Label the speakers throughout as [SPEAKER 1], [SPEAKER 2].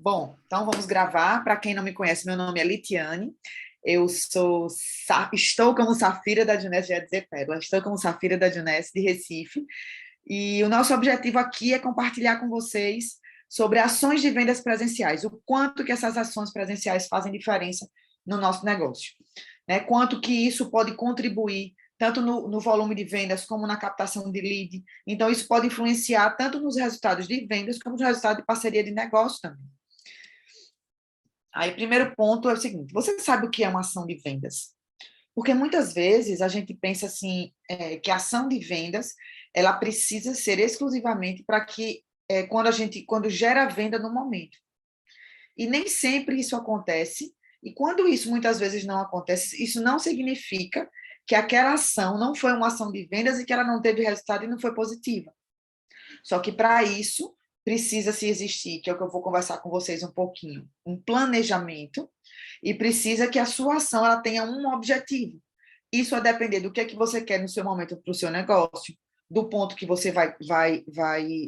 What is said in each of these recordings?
[SPEAKER 1] Bom, então vamos gravar. Para quem não me conhece, meu nome é Litiane. Estou como Safira da Junesse, já ia dizer Pérola, estou como Safira da Junesse de Recife. E o nosso objetivo aqui é compartilhar com vocês sobre ações de vendas presenciais, o quanto que essas ações presenciais fazem diferença no nosso negócio, né? Quanto que isso pode contribuir tanto no volume de vendas como na captação de lead. Então, isso pode influenciar tanto nos resultados de vendas como nos resultados de parceria de negócio também. Aí, primeiro ponto é o seguinte: você sabe o que é uma ação de vendas? Porque muitas vezes a gente pensa assim, que a ação de vendas ela precisa ser exclusivamente para que quando gera venda no momento. E nem sempre isso acontece. E quando isso muitas vezes não acontece, isso não significa que aquela ação não foi uma ação de vendas e que ela não teve resultado e não foi positiva. Só que para isso precisa se existir, que é o que eu vou conversar com vocês um pouquinho, um planejamento, e precisa que a sua ação ela tenha um objetivo. Isso a depender do que é que você quer no seu momento para o seu negócio, do ponto que você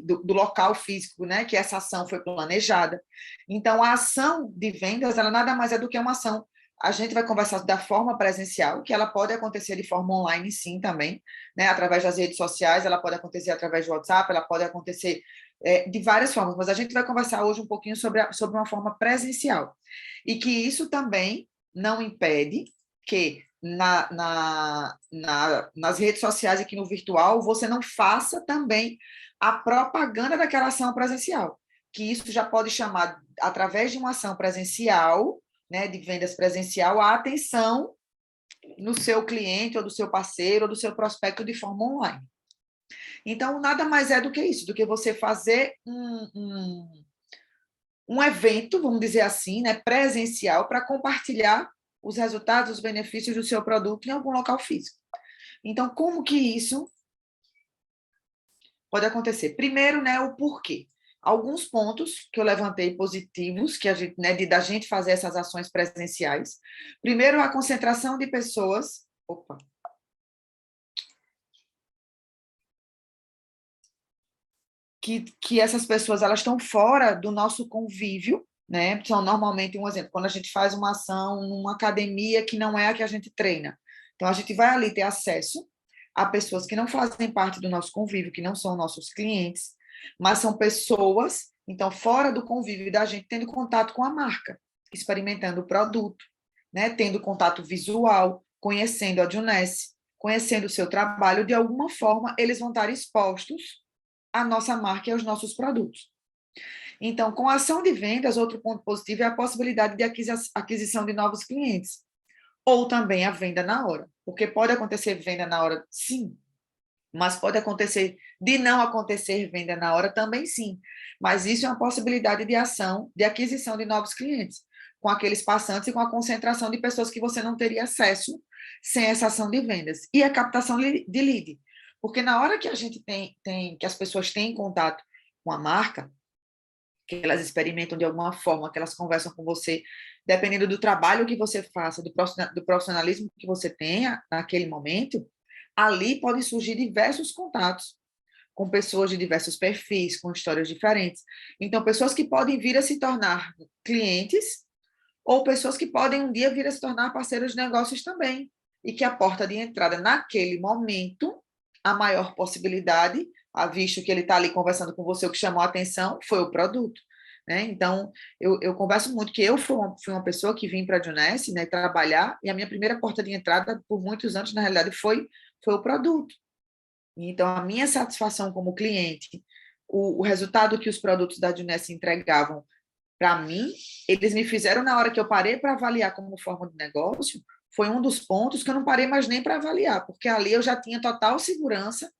[SPEAKER 1] do local físico, né, que essa ação foi planejada. Então, a ação de vendas, ela nada mais é do que uma ação. A gente vai conversar da forma presencial, que ela pode acontecer de forma online, sim, também, né, através das redes sociais, ela pode acontecer através do WhatsApp, ela pode acontecer de várias formas, mas a gente vai conversar hoje um pouquinho sobre uma forma presencial. E que isso também não impede que nas redes sociais aqui no virtual, você não faça também a propaganda daquela ação presencial, que isso já pode chamar, através de uma ação presencial, né, de vendas presencial, a atenção no seu cliente, ou do seu parceiro, ou do seu prospecto de forma online. Então, nada mais é do que isso, do que você fazer um evento, vamos dizer assim, né, presencial, para compartilhar os resultados, os benefícios do seu produto em algum local físico. Então, como que isso pode acontecer? Primeiro, né, o porquê. Alguns pontos que eu levantei positivos, que a gente, né, da gente fazer essas ações presenciais. Primeiro, a concentração de pessoas. Opa! Que essas pessoas elas estão fora do nosso convívio, né? São normalmente, um exemplo, quando a gente faz uma ação numa academia que não é a que a gente treina. Então, a gente vai ali ter acesso a pessoas que não fazem parte do nosso convívio, que não são nossos clientes, mas são pessoas, então, fora do convívio da gente, tendo contato com a marca, experimentando o produto, né? Tendo contato visual, conhecendo a Junesse, conhecendo o seu trabalho, de alguma forma, eles vão estar expostos à nossa marca e aos nossos produtos. Então, com a ação de vendas, outro ponto positivo é a possibilidade de aquisição de novos clientes, ou também a venda na hora, porque pode acontecer venda na hora, sim, mas pode acontecer de não acontecer venda na hora também, sim. Mas isso é uma possibilidade de ação, de aquisição de novos clientes, com aqueles passantes e com a concentração de pessoas que você não teria acesso sem essa ação de vendas. E a captação de lead, porque na hora que a gente que as pessoas têm contato com a marca, que elas experimentam de alguma forma, que elas conversam com você, dependendo do trabalho que você faça, do profissionalismo que você tenha naquele momento, ali podem surgir diversos contatos com pessoas de diversos perfis, com histórias diferentes. Então, pessoas que podem vir a se tornar clientes ou pessoas que podem um dia vir a se tornar parceiros de negócios também. E que a porta de entrada, naquele momento, a maior possibilidade, visto que ele está ali conversando com você, o que chamou a atenção foi o produto. Né? Então, eu converso muito que eu fui uma pessoa que vim para a Junesse, né, trabalhar, e a minha primeira porta de entrada, por muitos anos, na realidade, foi o produto. Então, a minha satisfação como cliente, o resultado que os produtos da Junesse entregavam para mim, eles me fizeram, na hora que eu parei para avaliar como forma de negócio, foi um dos pontos que eu não parei mais nem para avaliar, porque ali eu já tinha total segurança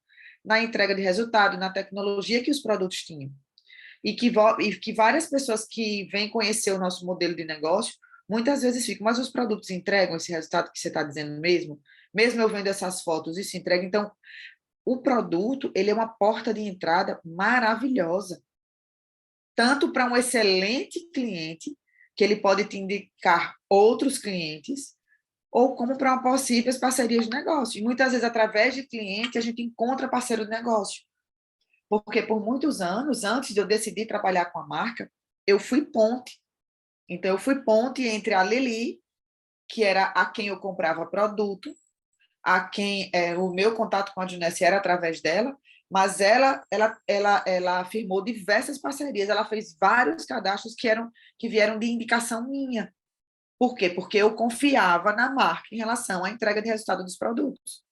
[SPEAKER 1] na entrega de resultado, na tecnologia que os produtos tinham. E que várias pessoas que vêm conhecer o nosso modelo de negócio, muitas vezes ficam, mas os produtos entregam esse resultado que você está dizendo mesmo? Mesmo eu vendo essas fotos, isso entrega. Então, o produto, ele é uma porta de entrada maravilhosa, tanto para um excelente cliente, que ele pode te indicar outros clientes, ou como para possíveis parcerias de negócio. E muitas vezes, através de cliente, a gente encontra parceiro de negócio. Porque por muitos anos, antes de eu decidir trabalhar com a marca, eu fui ponte. Então, eu fui ponte entre a Lili, que era a quem eu comprava produto, a quem o meu contato com a Junesse era através dela, mas ela firmou diversas parcerias, ela fez vários cadastros que vieram de indicação minha. Por quê? Porque eu confiava na marca em relação à entrega de resultado dos produtos.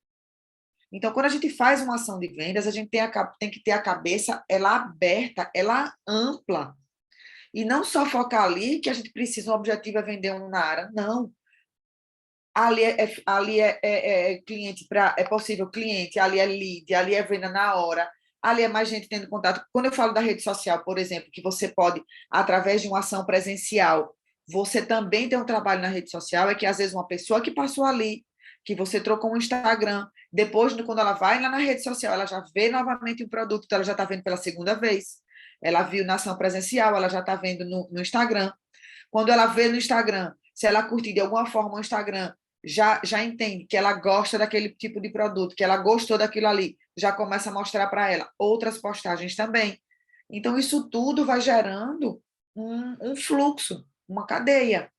[SPEAKER 1] Então, quando a gente faz uma ação de vendas, a gente tem que ter a cabeça ela aberta, ela ampla. E não só focar ali que a gente precisa, o objetivo é vender um Nara. Não. Ali é cliente é possível cliente, ali é lead, ali é venda na hora, ali é mais gente tendo contato. Quando eu falo da rede social, por exemplo, que você pode, através de uma ação presencial, você também tem um trabalho na rede social, é que às vezes uma pessoa que passou ali, que você trocou um Instagram, depois, quando ela vai lá na rede social, ela já vê novamente o produto, então ela já está vendo pela segunda vez. Ela viu na ação presencial, ela já está vendo no Instagram. Quando ela vê no Instagram, se ela curtir de alguma forma o Instagram, já entende que ela gosta daquele tipo de produto, que ela gostou daquilo ali, já começa a mostrar para ela outras postagens também. Então, isso tudo vai gerando um fluxo, uma cadeia.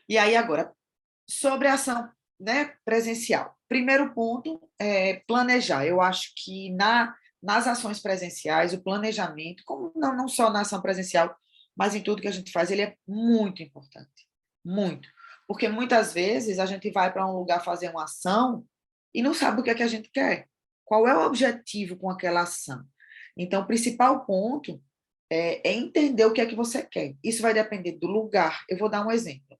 [SPEAKER 1] E aí, agora, sobre a ação, né, presencial. Primeiro ponto é planejar. Eu acho que nas ações presenciais, o planejamento, como não só na ação presencial, mas em tudo que a gente faz, ele é muito importante. Muito. Porque muitas vezes a gente vai para um lugar fazer uma ação e não sabe o que é que a gente quer. Qual é o objetivo com aquela ação? Então, o principal ponto é entender o que é que você quer. Isso vai depender do lugar. Eu vou dar um exemplo.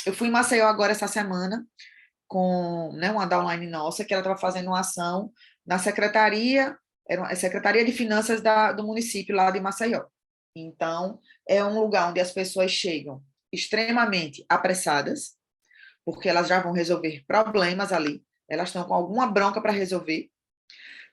[SPEAKER 1] Eu fui em Maceió agora essa semana com, né, uma downline nossa, que ela estava fazendo uma ação na secretaria, era a Secretaria de Finanças do município lá de Maceió. Então, é um lugar onde as pessoas chegam extremamente apressadas, porque elas já vão resolver problemas ali, elas estão com alguma bronca para resolver.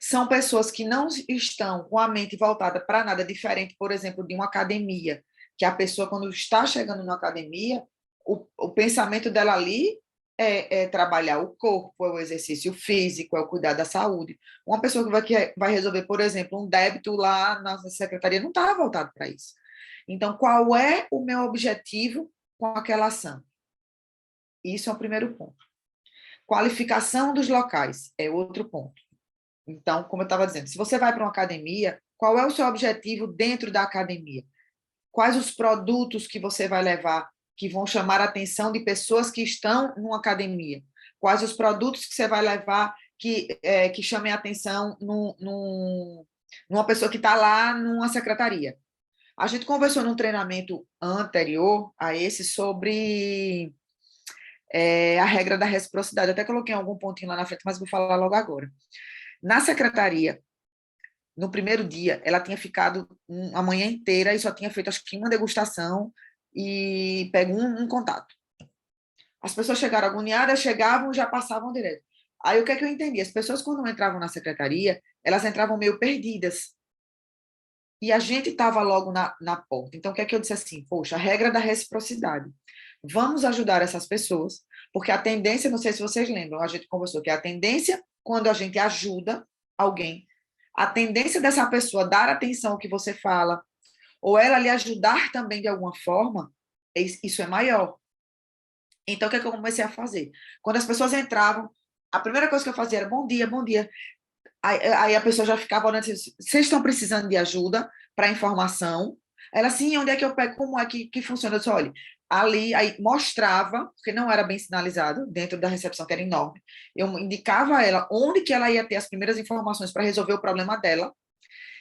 [SPEAKER 1] São pessoas que não estão com a mente voltada para nada diferente, por exemplo, de uma academia, que a pessoa, quando está chegando na academia, o pensamento dela ali é trabalhar o corpo, é o exercício físico, é o cuidar da saúde. Uma pessoa que vai resolver, por exemplo, um débito lá na secretaria não está voltado para isso. Então, qual é o meu objetivo com aquela ação? Isso é o primeiro ponto. Qualificação dos locais é outro ponto. Então, como eu estava dizendo, se você vai para uma academia, qual é o seu objetivo dentro da academia? Quais os produtos que você vai levar que vão chamar a atenção de pessoas que estão numa academia? Quais os produtos que você vai levar que chamem a atenção numa pessoa que está lá numa secretaria? A gente conversou num treinamento anterior a esse sobre a regra da reciprocidade. Eu até coloquei algum pontinho lá na frente, mas vou falar logo agora. Na secretaria, no primeiro dia, ela tinha ficado a manhã inteira e só tinha feito, acho que uma degustação e pego um contato. As pessoas chegaram agoniadas, chegavam e já passavam direto. Aí o que é que eu entendi? As pessoas, quando entravam na secretaria, elas entravam meio perdidas. E a gente estava logo na porta. Então, o que é que eu disse assim? Poxa, a regra da reciprocidade. Vamos ajudar essas pessoas, porque a tendência, não sei se vocês lembram, a gente conversou que a tendência, quando a gente ajuda alguém, a tendência dessa pessoa dar atenção ao que você fala, ou ela lhe ajudar também de alguma forma, isso é maior. Então, o que é que eu comecei a fazer? Quando as pessoas entravam, a primeira coisa que eu fazia era bom dia, bom dia. Aí a pessoa já ficava olhando assim, vocês estão precisando de ajuda para informação? Ela, sim, onde é que eu pego? Como é que funciona? Eu disse, olha, ali, aí mostrava, porque não era bem sinalizado, dentro da recepção, que era enorme, eu indicava a ela onde que ela ia ter as primeiras informações para resolver o problema dela,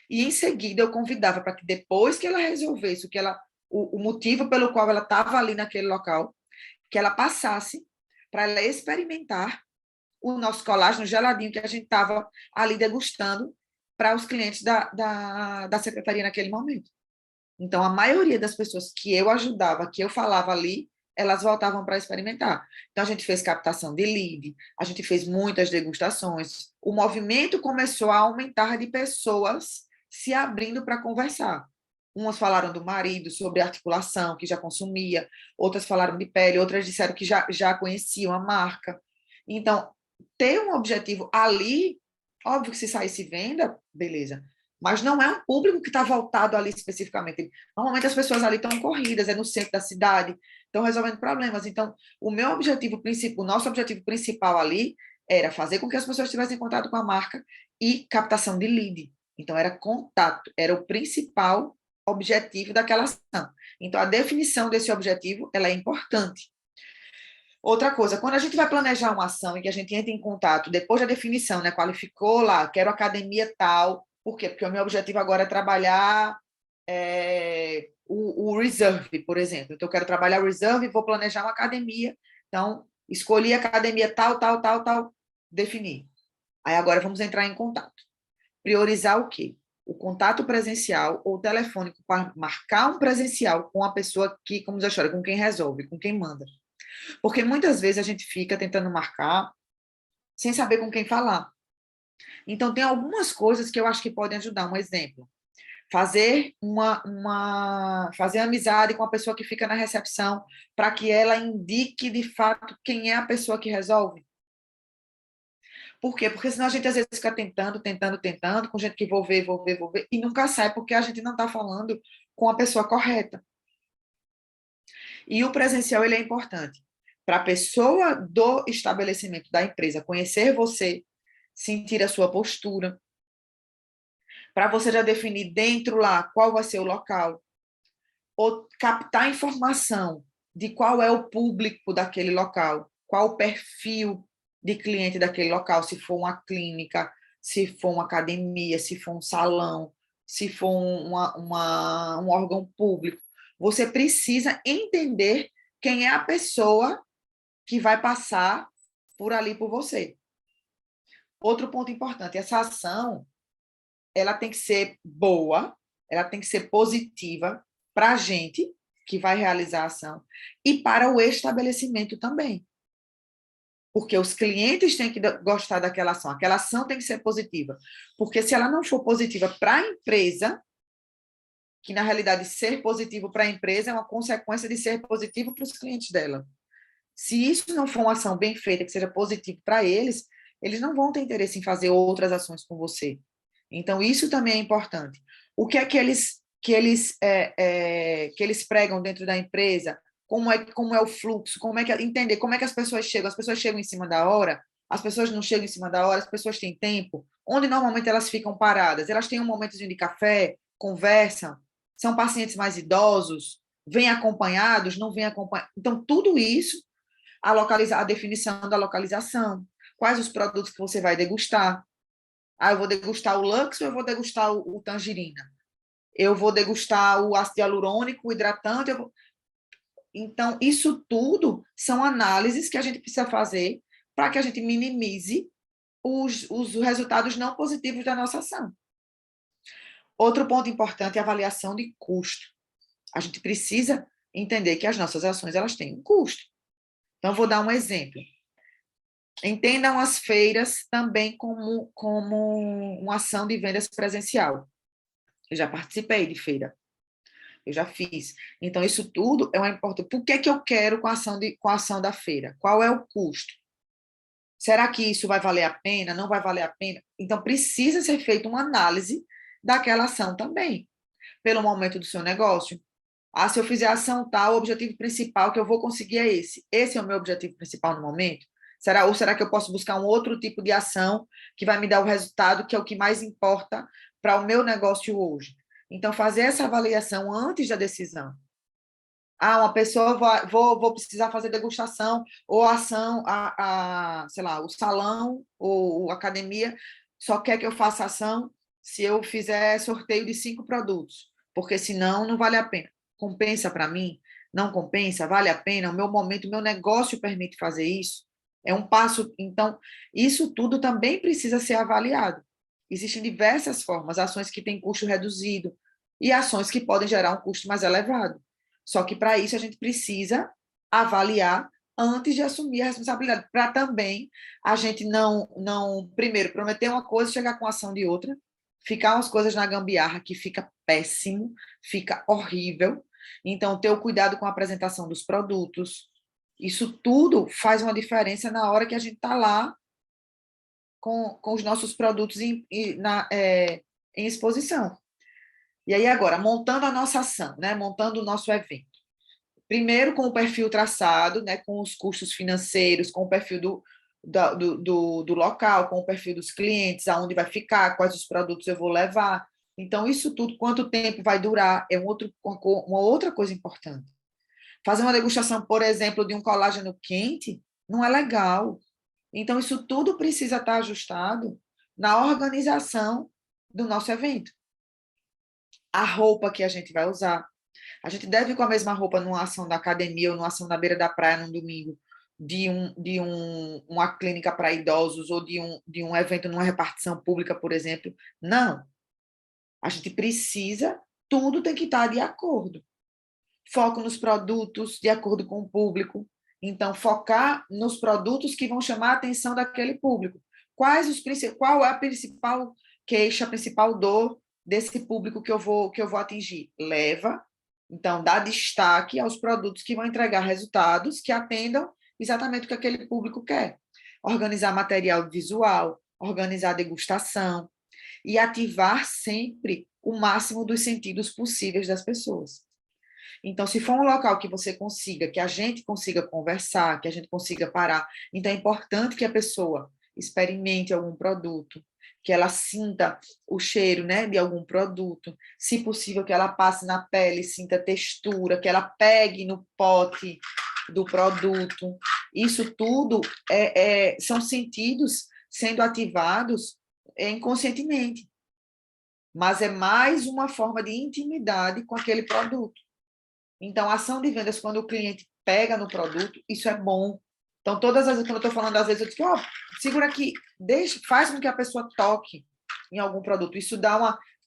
[SPEAKER 1] e em seguida eu convidava para que depois que ela resolvesse o motivo pelo qual ela estava ali naquele local, que ela passasse para ela experimentar o nosso colágeno geladinho que a gente estava ali degustando para os clientes da secretaria naquele momento. Então, a maioria das pessoas que eu ajudava, que eu falava ali, elas voltavam para experimentar. Então, a gente fez captação de lead, a gente fez muitas degustações. O movimento começou a aumentar de pessoas se abrindo para conversar. Umas falaram do marido, sobre articulação, que já consumia, outras falaram de pele, outras disseram que já conheciam a marca. Então, ter um objetivo ali, óbvio que se saísse venda, beleza. mas não é um público que está voltado ali especificamente. Normalmente as pessoas ali estão corridas, é no centro da cidade, estão resolvendo problemas. Então, o meu objetivo principal, o nosso objetivo principal ali era fazer com que as pessoas tivessem contato com a marca e captação de lead. Então, era contato, era o principal objetivo daquela ação. Então, a definição desse objetivo, ela é importante. Outra coisa, quando a gente vai planejar uma ação e que a gente entra em contato, depois da definição, né, qualificou lá, quero academia tal, por quê? Porque o meu objetivo agora é trabalhar o reserve, por exemplo. Então, eu quero trabalhar o reserve e vou planejar uma academia. Então, escolhi a academia tal, tal, tal, tal, definir. Aí agora vamos entrar em contato. Priorizar o quê? O contato presencial ou telefônico para marcar um presencial com a pessoa que, como diz a história, com quem resolve, com quem manda. Porque muitas vezes a gente fica tentando marcar sem saber com quem falar. Então, tem algumas coisas que eu acho que podem ajudar. Um exemplo, fazer amizade com a pessoa que fica na recepção para que ela indique, de fato, quem é a pessoa que resolve. Por quê? Porque senão a gente às vezes fica tentando, com gente que vou ver, e nunca sai, porque a gente não está falando com a pessoa correta. E o presencial ele é importante para a pessoa do estabelecimento da empresa conhecer você, sentir a sua postura, para você já definir dentro lá qual vai ser o local, ou captar informação de qual é o público daquele local, qual o perfil de cliente daquele local, se for uma clínica, se for uma academia, se for um salão, se for um órgão público. Você precisa entender quem é a pessoa que vai passar por ali por você. Outro ponto importante, essa ação, ela tem que ser boa, ela tem que ser positiva para a gente que vai realizar a ação e para o estabelecimento também. Porque os clientes têm que gostar daquela ação, aquela ação tem que ser positiva. Porque se ela não for positiva para a empresa, que na realidade ser positivo para a empresa é uma consequência de ser positivo para os clientes dela. Se isso não for uma ação bem feita, que seja positivo para eles, eles não vão ter interesse em fazer outras ações com você. Então, isso também é importante. O que é que eles pregam dentro da empresa? Como é o fluxo? Entender como é que as pessoas chegam? As pessoas chegam em cima da hora? As pessoas não chegam em cima da hora? As pessoas têm tempo? Onde normalmente elas ficam paradas? Elas têm um momentozinho de café, conversam? São pacientes mais idosos? Vêm acompanhados? Não vêm acompanhados? Então, tudo isso a definição da localização, quais os produtos que você vai degustar. Eu vou degustar o Lux ou eu vou degustar o Tangerina? Eu vou degustar o ácido hialurônico, o hidratante. Então, isso tudo são análises que a gente precisa fazer para que a gente minimize os resultados não positivos da nossa ação. Outro ponto importante é a avaliação de custo. A gente precisa entender que as nossas ações elas têm um custo. Então, vou dar um exemplo. Entendam as feiras também como uma ação de vendas presencial. Eu já participei de feira, eu já fiz. Então, isso tudo é uma importância. Por que eu quero com a ação da feira? Qual é o custo? Será que isso vai valer a pena? Não vai valer a pena? Então, precisa ser feita uma análise daquela ação também, pelo momento do seu negócio. Se eu fizer a ação tal, o objetivo principal que eu vou conseguir é esse. Esse é o meu objetivo principal no momento? Ou será que eu posso buscar um outro tipo de ação que vai me dar o resultado, que é o que mais importa para o meu negócio hoje? Então, fazer essa avaliação antes da decisão. Uma pessoa vou precisar fazer degustação, ou ação, sei lá, o salão ou a academia só quer que eu faça ação se eu fizer sorteio de 5 produtos, porque senão não vale a pena. Compensa para mim? Não compensa? Vale a pena? O meu momento, o meu negócio permite fazer isso? É um passo. Então, isso tudo também precisa ser avaliado. Existem diversas formas, ações que têm custo reduzido e ações que podem gerar um custo mais elevado. Só que para isso a gente precisa avaliar antes de assumir a responsabilidade, para também a gente não primeiro, prometer uma coisa e chegar com a ação de outra, ficar umas coisas na gambiarra que fica péssimo, fica horrível. Então, ter o cuidado com a apresentação dos produtos, isso tudo faz uma diferença na hora que a gente está lá com os nossos produtos em exposição. E aí, agora, montando a nossa ação, né? Montando o nosso evento. Primeiro, com o perfil traçado, né? Com os custos financeiros, com o perfil do local, com o perfil dos clientes, aonde vai ficar, quais os produtos eu vou levar. Então, isso tudo, quanto tempo vai durar, é uma outra coisa importante. Fazer uma degustação, por exemplo, de um colágeno quente, não é legal. Então, isso tudo precisa estar ajustado na organização do nosso evento. A roupa que a gente vai usar. A gente deve ir com a mesma roupa numa ação da academia ou numa ação na beira da praia num domingo, uma clínica para idosos ou de um evento numa repartição pública, por exemplo. Não. A gente precisa, tudo tem que estar de acordo. Foco nos produtos de acordo com o público. Então, focar nos produtos que vão chamar a atenção daquele público. Qual é a principal queixa, a principal dor desse público que eu vou atingir? Então, dá destaque aos produtos que vão entregar resultados que atendam exatamente o que aquele público quer. Organizar material visual, organizar degustação e ativar sempre o máximo dos sentidos possíveis das pessoas. Então, se for um local que você consiga, que a gente consiga conversar, que a gente consiga parar, então é importante que a pessoa experimente algum produto, que ela sinta o cheiro, né, de algum produto, se possível que ela passe na pele, sinta textura, que ela pegue no pote do produto. Isso tudo são sentidos sendo ativados inconscientemente, mas é mais uma forma de intimidade com aquele produto. Então, a ação de vendas, quando o cliente pega no produto, isso é bom. Então, todas as vezes, quando eu estou falando, às vezes eu digo, segura aqui, faz com que a pessoa toque em algum produto. Isso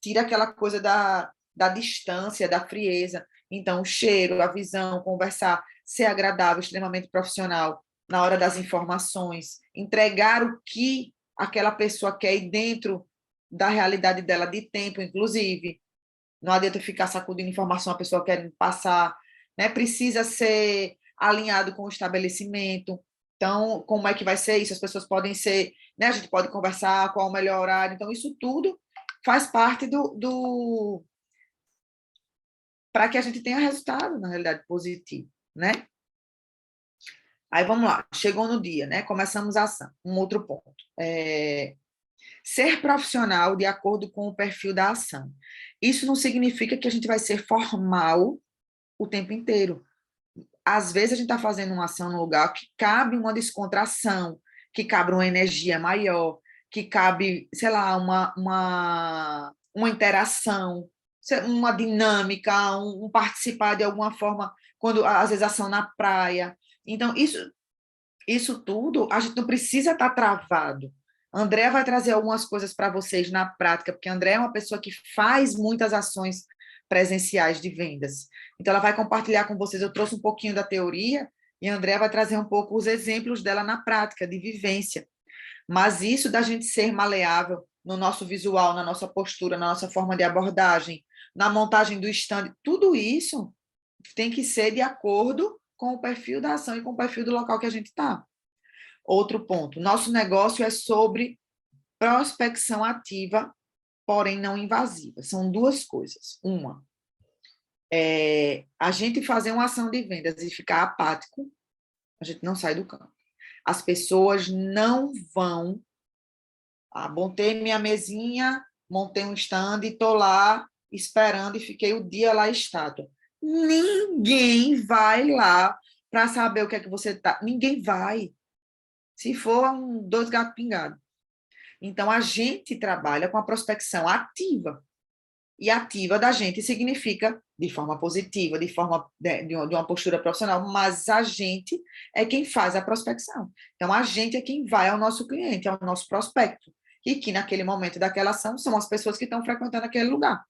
[SPEAKER 1] tira aquela coisa da distância, da frieza. Então, o cheiro, a visão, conversar, ser agradável, extremamente profissional na hora das informações, entregar o que aquela pessoa quer e dentro da realidade dela, de tempo, inclusive. Não adianta ficar sacudindo informação a pessoa querendo passar, né? Precisa ser alinhado com o estabelecimento. Então, como é que vai ser isso? As pessoas podem ser, né? A gente pode conversar qual o melhor horário. Então, isso tudo faz parte para que a gente tenha resultado, na realidade, positivo, né? Aí, vamos lá. Chegou no dia, né? Começamos a ação. Um outro ponto. Ser profissional de acordo com o perfil da ação. Isso não significa que a gente vai ser formal o tempo inteiro. Às vezes, a gente está fazendo uma ação no lugar que cabe uma descontração, que cabe uma energia maior, que cabe, sei lá, uma interação, uma dinâmica, um participar de alguma forma, quando às vezes ação na praia. Então, isso tudo, a gente não precisa estar travado. André vai trazer algumas coisas para vocês na prática, porque André é uma pessoa que faz muitas ações presenciais de vendas. Então, ela vai compartilhar com vocês. Eu trouxe um pouquinho da teoria e a André vai trazer um pouco os exemplos dela na prática, de vivência. Mas isso da gente ser maleável no nosso visual, na nossa postura, na nossa forma de abordagem, na montagem do stand, tudo isso tem que ser de acordo com o perfil da ação e com o perfil do local que a gente está. Outro ponto, nosso negócio é sobre prospecção ativa, porém não invasiva. São duas coisas. Uma, a gente fazer uma ação de vendas e ficar apático, a gente não sai do campo. As pessoas não vão... montei minha mesinha, montei um stand e estou lá esperando e fiquei o dia lá estátua. Ninguém vai lá para saber o que é que você está... Ninguém vai. Se for dois gatos pingados. Então, a gente trabalha com a prospecção ativa. E ativa da gente significa de forma positiva, de uma postura profissional, mas a gente é quem faz a prospecção. Então, a gente é quem vai ao nosso cliente, ao nosso prospecto. E que, naquele momento daquela ação, são as pessoas que estão frequentando aquele lugar.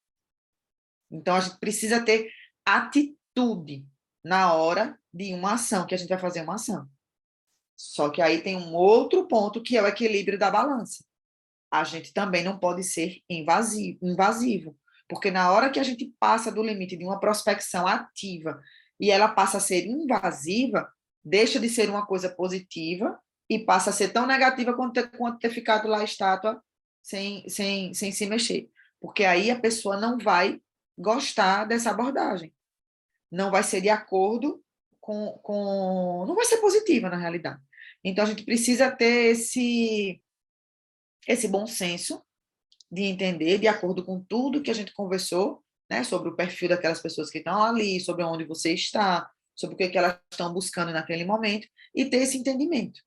[SPEAKER 1] Então, a gente precisa ter atitude na hora de uma ação, que a gente vai fazer uma ação. Só que aí tem um outro ponto, que é o equilíbrio da balança. A gente também não pode ser invasivo, porque na hora que a gente passa do limite de uma prospecção ativa e ela passa a ser invasiva, deixa de ser uma coisa positiva e passa a ser tão negativa quanto ter ficado lá estátua sem se mexer. porque aí a pessoa não vai gostar dessa abordagem, não vai ser de acordo não vai ser positiva, na realidade. Então, a gente precisa ter esse bom senso de entender, de acordo com tudo que a gente conversou, né, sobre o perfil daquelas pessoas que estão ali, sobre onde você está, sobre o que elas estão buscando naquele momento, e ter esse entendimento.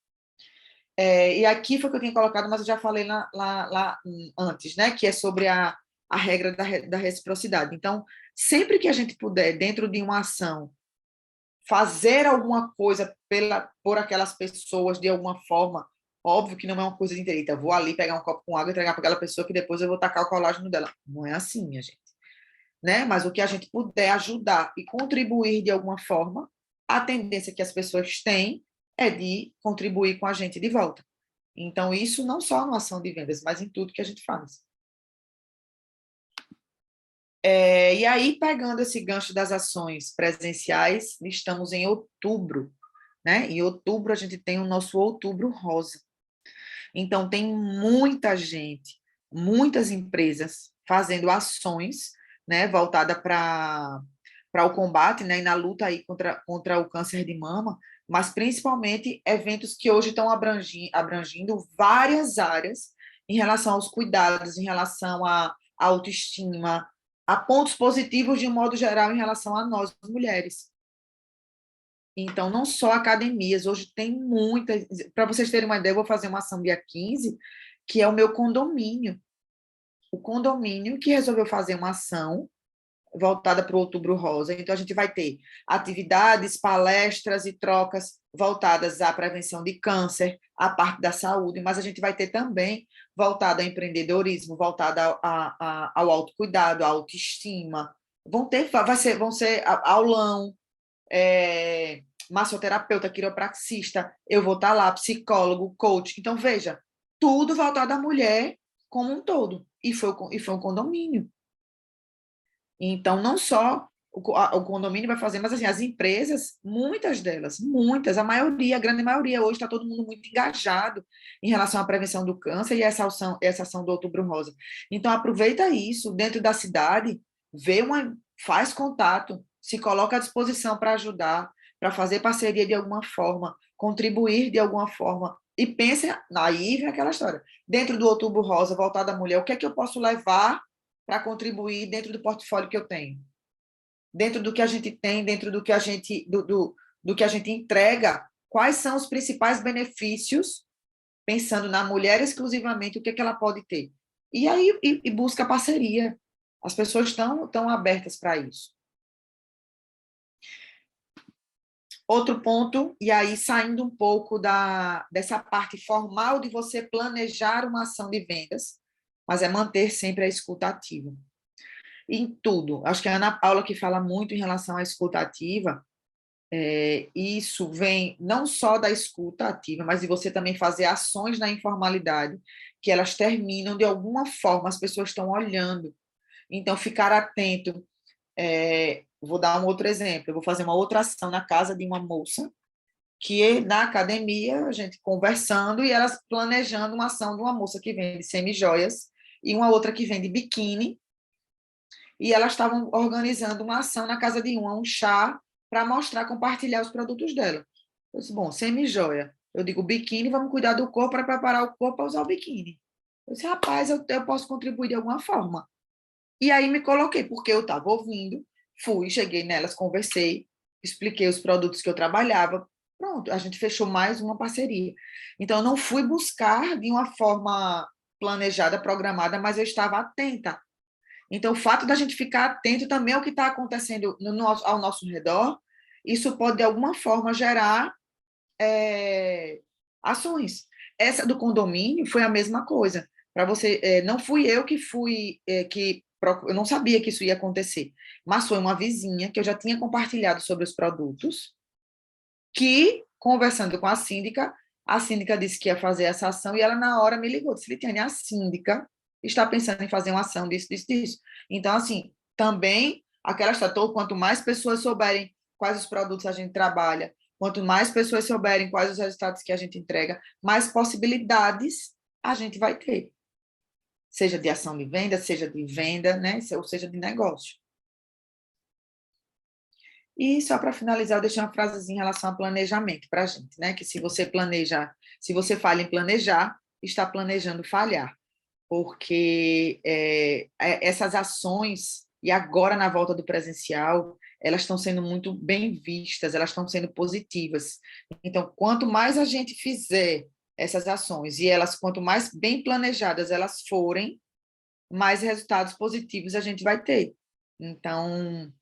[SPEAKER 1] E aqui foi que eu tinha colocado, mas eu já falei lá antes, né, que é sobre a regra da reciprocidade. Então, sempre que a gente puder, dentro de uma ação, fazer alguma coisa por aquelas pessoas de alguma forma, óbvio que não é uma coisa de interesse, eu vou ali pegar um copo com água e entregar para aquela pessoa que depois eu vou tacar o colágeno dela. Não é assim, minha gente. Né? Mas o que a gente puder ajudar e contribuir de alguma forma, a tendência que as pessoas têm é de contribuir com a gente de volta. Então, isso não só na ação de vendas, mas em tudo que a gente faz. E aí, pegando esse gancho das ações presenciais, estamos em outubro, né? Em outubro, a gente tem o nosso Outubro Rosa. Então, tem muita gente, muitas empresas fazendo ações, né, voltada para o combate, né, e na luta aí contra o câncer de mama, mas principalmente eventos que hoje estão abrangindo várias áreas em relação aos cuidados, em relação à autoestima, a pontos positivos de um modo geral em relação a nós, mulheres. Então, não só academias, hoje tem muitas. Para vocês terem uma ideia, eu vou fazer uma ação dia 15, que é o meu condomínio. O condomínio que resolveu fazer uma ação voltada para o Outubro Rosa. Então, a gente vai ter atividades, palestras e trocas voltadas à prevenção de câncer, à parte da saúde, mas a gente vai ter também voltada ao empreendedorismo, voltada ao autocuidado, à autoestima. Vão ser aulão, massoterapeuta, quiropraxista, eu vou estar lá, psicólogo, coach. Então, veja, tudo voltado à mulher como um todo. E foi um condomínio. Então, não só o condomínio vai fazer, mas assim, as empresas, muitas delas, muitas, a maioria, a grande maioria, hoje está todo mundo muito engajado em relação à prevenção do câncer e essa ação do Outubro Rosa. Então, aproveita isso dentro da cidade, faz contato, se coloca à disposição para ajudar, para fazer parceria de alguma forma, contribuir de alguma forma, e pense, aí vem aquela história, dentro do Outubro Rosa, voltado à mulher, o que é que eu posso levar para contribuir dentro do portfólio que eu tenho, dentro do que a gente tem, dentro do que a gente do que a gente entrega, quais são os principais benefícios, pensando na mulher exclusivamente, o que é que ela pode ter. E aí e busca parceria. As pessoas estão abertas para isso. Outro ponto, e aí saindo um pouco dessa parte formal de você planejar uma ação de vendas, mas é manter sempre a escuta ativa. Em tudo. Acho que é a Ana Paula que fala muito em relação à escuta ativa. Isso vem não só da escuta ativa, mas de você também fazer ações na informalidade, que elas terminam de alguma forma, as pessoas estão olhando. Então, ficar atento. Vou dar um outro exemplo. Eu vou fazer uma outra ação na casa de uma moça, que na academia, a gente conversando e elas planejando uma ação de uma moça que vende semijoias e uma outra que vende biquíni, e elas estavam organizando uma ação na casa de um chá, para mostrar, compartilhar os produtos dela. Eu disse, bom, semi-joia. Eu digo, biquíni, vamos cuidar do corpo para preparar o corpo para usar o biquíni. Eu disse, rapaz, eu posso contribuir de alguma forma. E aí me coloquei, porque eu estava ouvindo, cheguei nelas, conversei, expliquei os produtos que eu trabalhava. Pronto, a gente fechou mais uma parceria. Então, eu não fui buscar de uma forma planejada, programada, mas eu estava atenta. Então, o fato da gente ficar atento também ao que está acontecendo ao nosso redor, isso pode, de alguma forma, gerar ações. Essa do condomínio foi a mesma coisa. Para você, não fui eu que eu não sabia que isso ia acontecer, mas foi uma vizinha que eu já tinha compartilhado sobre os produtos, que, conversando com a síndica disse que ia fazer essa ação e ela, na hora, me ligou, disse, Litiane, a síndica está pensando em fazer uma ação disso, disso, disso. Então, assim, também, aquela história, quanto mais pessoas souberem quais os produtos a gente trabalha, quanto mais pessoas souberem quais os resultados que a gente entrega, mais possibilidades a gente vai ter. seja de ação de venda, né? Ou seja de negócio. E só para finalizar, eu deixei uma frasezinha em relação a planejamento para a gente, né? Que se você planeja, se você falha em planejar, está planejando falhar, porque essas ações, e agora na volta do presencial, elas estão sendo muito bem vistas, elas estão sendo positivas. Então, quanto mais a gente fizer essas ações, e elas, quanto mais bem planejadas elas forem, mais resultados positivos a gente vai ter. Então,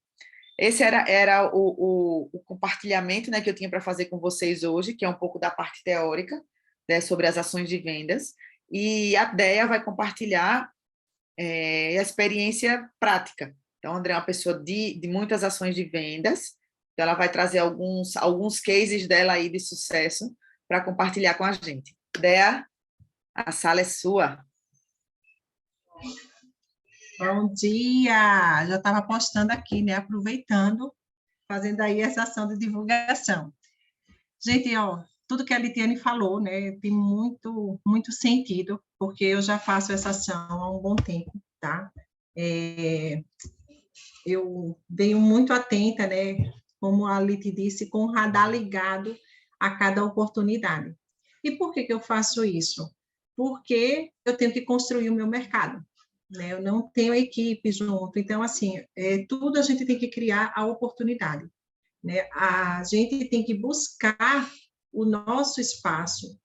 [SPEAKER 1] esse era o compartilhamento, né, que eu tinha para fazer com vocês hoje, que é um pouco da parte teórica, né, sobre as ações de vendas. E a Déia vai compartilhar a experiência prática. Então, a André é uma pessoa de muitas ações de vendas, então ela vai trazer alguns cases dela aí de sucesso para compartilhar com a gente. Déia, a sala é sua.
[SPEAKER 2] Bom dia! Já estava postando aqui, né? Aproveitando, fazendo aí essa ação de divulgação. Gente, ó, tudo que a Litiane falou, né, tem muito, muito sentido, porque eu já faço essa ação há um bom tempo, tá? Eu venho muito atenta, né, como a Liti disse, com o radar ligado a cada oportunidade. E por que eu faço isso? Porque eu tenho que construir o meu mercado, né? Eu não tenho equipe junto, então, assim, tudo a gente tem que criar a oportunidade, né? A gente tem que buscar o nosso espaço,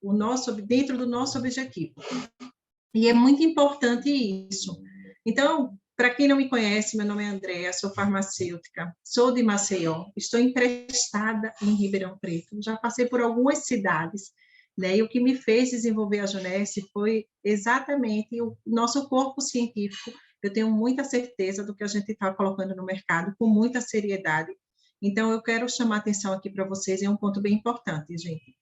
[SPEAKER 2] dentro do nosso objetivo. E é muito importante isso. Então, para quem não me conhece, meu nome é Andréa, sou farmacêutica, sou de Maceió, estou emprestada em Ribeirão Preto, já passei por algumas cidades, né? E o que me fez desenvolver a Junesse foi exatamente o nosso corpo científico. Eu tenho muita certeza do que a gente está colocando no mercado, com muita seriedade. Então, eu quero chamar a atenção aqui para vocês, é um ponto bem importante, gente.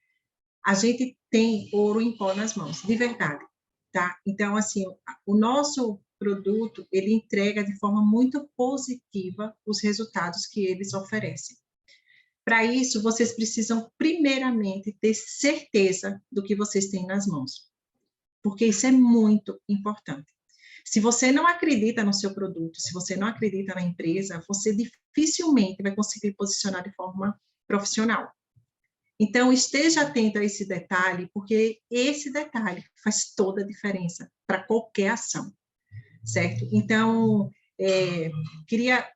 [SPEAKER 2] A gente tem ouro em pó nas mãos, de verdade, tá? Então, assim, o nosso produto, ele entrega de forma muito positiva os resultados que eles oferecem. Para isso, vocês precisam, primeiramente, ter certeza do que vocês têm nas mãos, porque isso é muito importante. Se você não acredita no seu produto, se você não acredita na empresa, você dificilmente vai conseguir posicionar de forma profissional. Então, esteja atento a esse detalhe, porque esse detalhe faz toda a diferença para qualquer ação, certo? Então, queria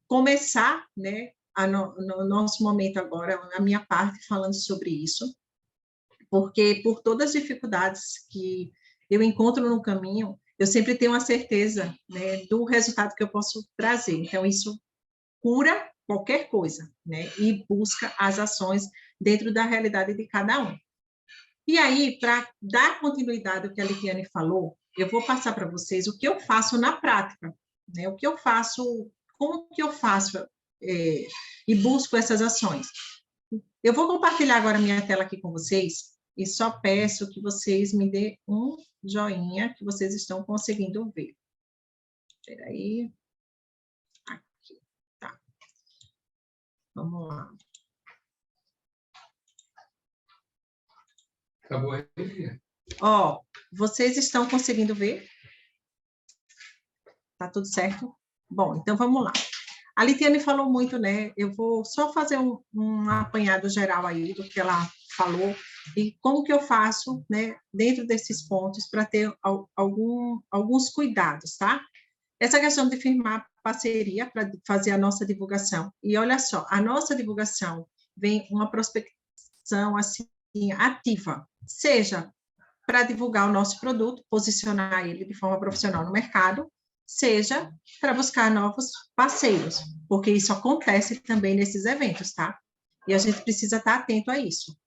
[SPEAKER 2] começar, né, no nosso momento agora, a minha parte, falando sobre isso, porque por todas as dificuldades que eu encontro no caminho, eu sempre tenho a certeza, né, do resultado que eu posso trazer. Então, isso cura qualquer coisa, né? E busca as ações dentro da realidade de cada um. E aí, para dar continuidade ao que a Litiane falou, eu vou passar para vocês o que eu faço na prática, né? O que eu faço, como que eu faço e busco essas ações. Eu vou compartilhar agora minha tela aqui com vocês e só peço que vocês me dêem um joinha que vocês estão conseguindo ver. Espera aí. Aqui, tá. Vamos lá.
[SPEAKER 3] Acabou aí?
[SPEAKER 2] Ó, vocês estão conseguindo ver? Tá tudo certo? Bom, então vamos lá. A Litiane falou muito, né? Eu vou só fazer um apanhado geral aí do que ela falou e como que eu faço, né, dentro desses pontos para ter alguns cuidados, tá? Essa questão de firmar parceria para fazer a nossa divulgação. E olha só, a nossa divulgação vem uma prospecção assim ativa, seja para divulgar o nosso produto, posicionar ele de forma profissional no mercado, seja para buscar novos parceiros, porque isso acontece também nesses eventos, tá? E a gente precisa estar atento a isso.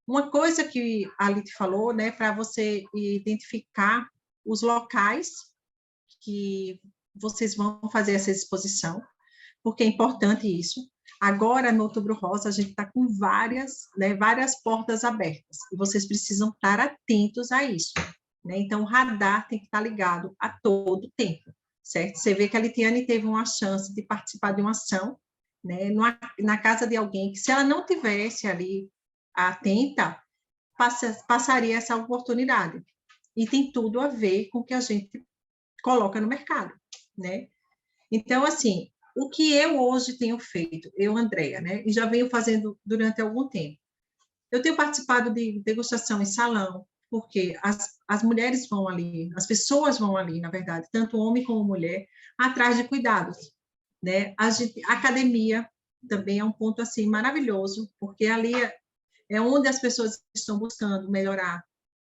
[SPEAKER 2] Uma coisa que a Liti falou, né, para você identificar os locais que vocês vão fazer essa exposição, porque é importante isso. Agora, no Outubro Rosa, a gente está com várias portas abertas, e vocês precisam estar atentos a isso, né? Então, o radar tem que estar ligado a todo tempo, certo? Você vê que a Litiane teve uma chance de participar de uma ação, né, na casa de alguém, que se ela não tivesse ali atenta, passaria essa oportunidade. e tem tudo a ver com o que a gente coloca no mercado, né? Então, assim, o que eu hoje tenho feito, eu, Andréa, né, e já venho fazendo durante algum tempo, eu tenho participado de degustação em salão, porque as mulheres vão ali, as pessoas vão ali, na verdade, tanto homem como mulher, atrás de cuidados, né? A academia também é um ponto, assim, maravilhoso, porque ali é onde as pessoas estão buscando melhorar,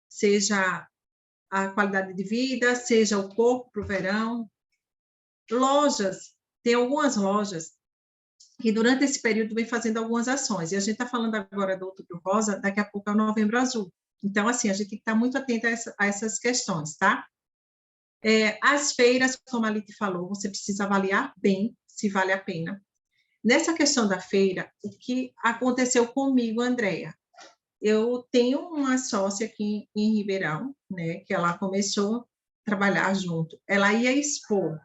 [SPEAKER 2] seja a qualidade de vida, seja o corpo para o verão. Lojas, tem algumas lojas que durante esse período vem fazendo algumas ações, e a gente está falando agora do Outubro Rosa, daqui a pouco é o Novembro Azul. Então, assim, a gente tem que estar muito atento a essas questões, tá? As feiras, como a Lite falou, você precisa avaliar bem se vale a pena. Nessa questão da feira, o que aconteceu comigo, Andréa? Eu tenho uma sócia aqui em Ribeirão, né, que ela começou a trabalhar junto. Ela ia expor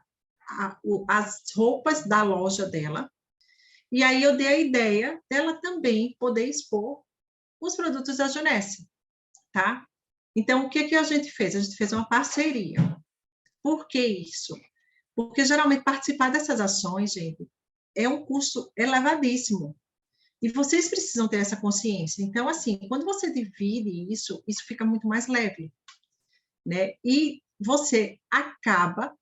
[SPEAKER 2] as roupas da loja dela, e aí eu dei a ideia dela também poder expor os produtos da Junesse, tá? Então, o que que a gente fez? A gente fez uma parceria. Por que isso? Porque geralmente participar dessas ações, gente, é um custo elevadíssimo. E vocês precisam ter essa consciência. Então, assim, quando você divide isso, isso fica muito mais leve, né? E você acaba,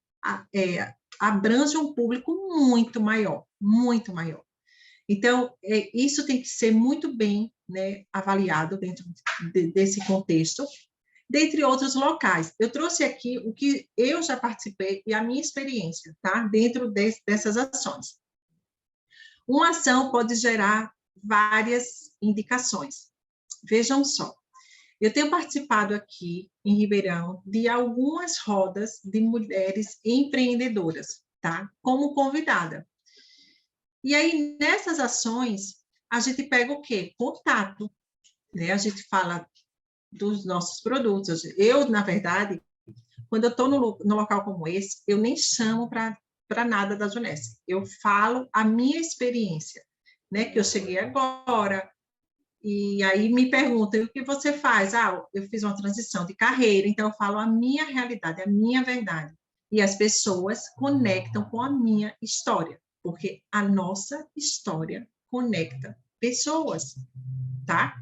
[SPEAKER 2] abrange um público muito maior, muito maior. Então, isso tem que ser muito bem, né, avaliado dentro desse contexto, dentre outros locais. Eu trouxe aqui o que eu já participei e a minha experiência, tá? Dentro dessas ações. Uma ação pode gerar várias indicações. Vejam só, eu tenho participado aqui em Ribeirão de algumas rodas de mulheres empreendedoras, tá? Como convidada. E aí, nessas ações, a gente pega o quê? Contato, né? A gente fala dos nossos produtos. Eu, na verdade, quando eu estou no local como esse, eu nem chamo para nada da Junesse. Eu falo a minha experiência, né? Que eu cheguei agora, e aí me perguntam, o que você faz? Ah, eu fiz uma transição de carreira, então eu falo a minha realidade, a minha verdade. E as pessoas conectam com a minha história, porque a nossa história conecta pessoas, tá?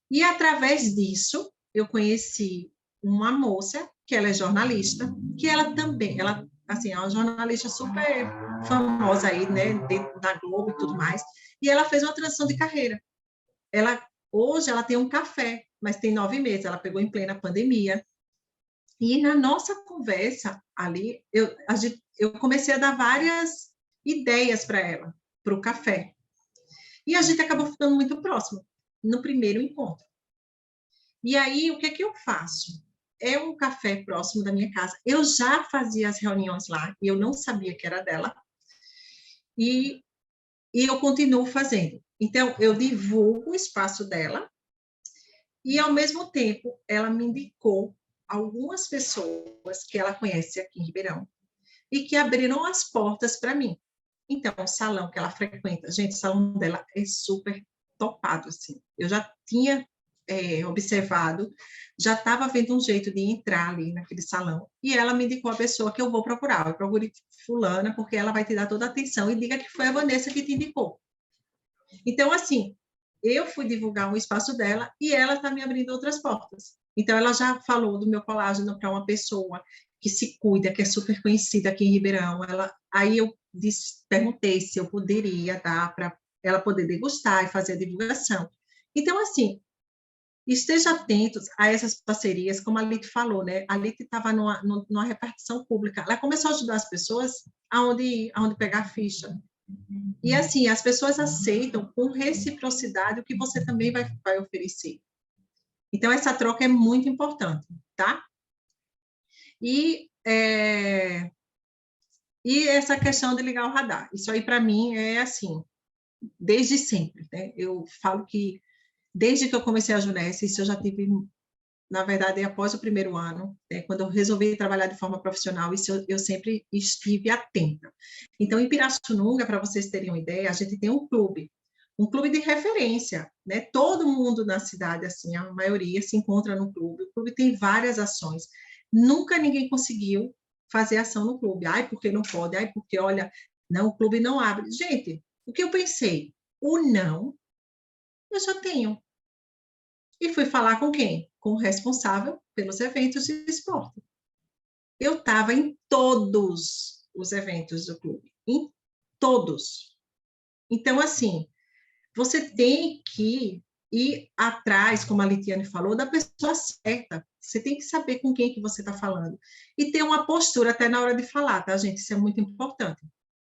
[SPEAKER 2] E através disso, eu conheci uma moça, que ela é jornalista, que ela também, ela, assim, é uma jornalista super famosa aí, né, dentro da Globo e tudo mais, e ela fez uma transição de carreira. Hoje ela tem um café, mas tem 9 meses, ela pegou em plena pandemia. E na nossa conversa ali, eu comecei a dar várias ideias para ela, para o café. E a gente acabou ficando muito próximo no primeiro encontro. E aí, o que é que eu faço? É um café próximo da minha casa. Eu já fazia as reuniões lá, e eu não sabia que era dela. E eu continuo fazendo. Então, eu divulgo o espaço dela, e, ao mesmo tempo, ela me indicou algumas pessoas que ela conhece aqui em Ribeirão e que abriram as portas para mim. Então, o salão que ela frequenta, gente, o salão dela é super topado, assim. Eu já tinha observado, já estava vendo um jeito de entrar ali naquele salão, e ela me indicou a pessoa que eu vou procurar. Eu procurei fulana, porque ela vai te dar toda a atenção, e diga que foi a Vanessa que te indicou. Então, assim, eu fui divulgar um espaço dela e ela está me abrindo outras portas. Então, ela já falou do meu colágeno para uma pessoa que se cuida, que é super conhecida aqui em Ribeirão. Aí eu perguntei se eu poderia dar para ela poder degustar e fazer a divulgação. Então, assim, esteja atentos a essas parcerias, como a Lite falou, né? A Lite estava numa repartição pública. Ela começou a ajudar as pessoas aonde pegar ficha. E, assim, as pessoas aceitam com reciprocidade o que você também vai oferecer. Então, essa troca é muito importante, tá? E essa questão de ligar o radar. Isso aí, para mim, é assim, desde sempre, né? Eu falo que, desde que eu comecei a Junesse, isso eu já tive, na verdade, após o primeiro ano, né, quando eu resolvi trabalhar de forma profissional, isso eu sempre estive atenta. Então, em Pirassununga, para vocês terem uma ideia, a gente tem um clube. um clube de referência, né? Todo mundo na cidade, assim, a maioria se encontra no clube. O clube tem várias ações. Nunca ninguém conseguiu fazer ação no clube. Ai, porque não pode? Ai, porque, olha, não, o clube não abre. Gente, o que eu pensei? O não, eu já tenho. E fui falar com quem? Com o responsável pelos eventos de esporte. Eu estava em todos os eventos do clube, em todos. Então, assim, você tem que ir atrás, como a Litiane falou, da pessoa certa. Você tem que saber com quem que você está falando. E ter uma postura até na hora de falar, tá, gente? Isso é muito importante.